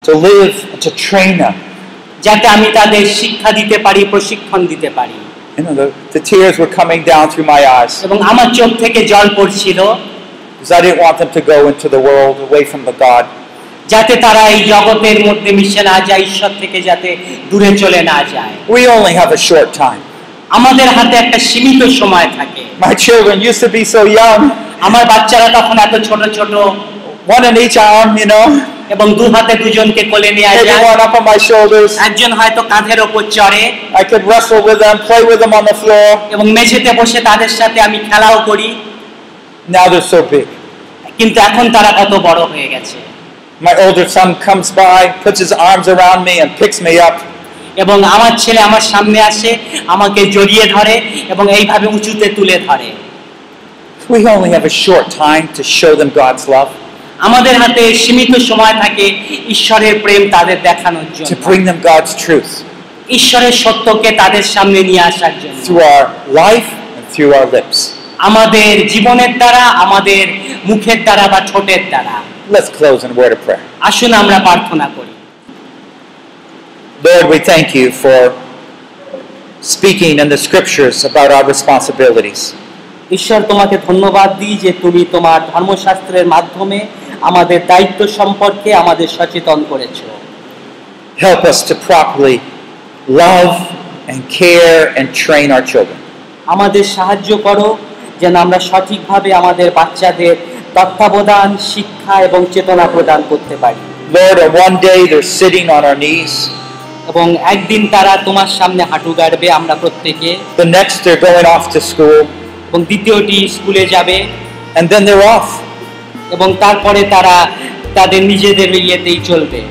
to live, to train them. যাতে আমি তাদের শিক্ষা দিতে পারি, প্রশিক্ষণ দিতে পারি। You know, the tears were coming down through my eyes এবং আমার চোখ থেকে জল পড়ছিল, because I didn't want them to go into the world away from the God. যাতে তারা এই জগতের মধ্যে মিশে না যায়, ঈশ্বর থেকে যাতে দূরে চলে না যায়। We only have a short time. আমাদের হাতে একটা সীমিত সময় থাকে। My children used to be so young, আমার বাচ্চারা তখন এত ছোট ছোট, one in each arm, you know, এবং দু হাতে দুজনকে কোলে নিয়ে maybe যায়। one up on my shoulders. একজন হয়তো কাঁধের ওপর চড়ে, I could wrestle with them, play with them on the floor. এবং মেঝেতে বসে তাদের সাথে আমি খেলাও করি। Now they're so big. কিন্তু এখন তারা কত বড় হয়ে গেছে। My older son comes by, puts his arms around me and picks me up. এবং আমার ছেলে আমার সামনে আসে, আমাকে জড়িয়ে ধরে এবং এইভাবে উঁচুতে তুলে ধরে। We only have a short time to show them God's love, আমাদের হাতে সীমিত সময় থাকে ঈশ্বরের প্রেম তাদের দেখানোর to জন্য, bring them God's truth ঈশ্বরের সত্যকে তাদের সামনে নিয়ে আসার জন্য, through our life and through our lips. আমাদের জীবনের দ্বারা, আমাদের মুখের দ্বারা বা ঠোঁটের দ্বারা। Let's close in a word of prayer. আসুন আমরা প্রার্থনা করি। Lord, we thank you for speaking in the scriptures about our responsibilities. ঈশ্বর, তোমাকে ধন্যবাদ দিই যে তুমি তোমার ধর্মশাস্ত্রের মাধ্যমে আমাদের দায়িত্ব সম্পর্কে আমাদের সচেতন করেছো। Help us to properly love and care and train our children. আমাদের সাহায্য করো যেন আমরা সঠিকভাবে আমাদের বাচ্চাদের তত্ত্বাবধান, শিক্ষা এবং চেতনা প্রদান করতে পারি। Lord, on one day they're sitting on our knees. এবং একদিন তারা তোমার সামনে হাঁটু গাড়বে, আমরা প্রত্যেকে। The next they're going off to school. এবং দ্বিতীয়টি স্কুলে যাবে। And then they're off. এবং তারপরে তারা তাদের নিজেদের ইয়েতেই চলবে।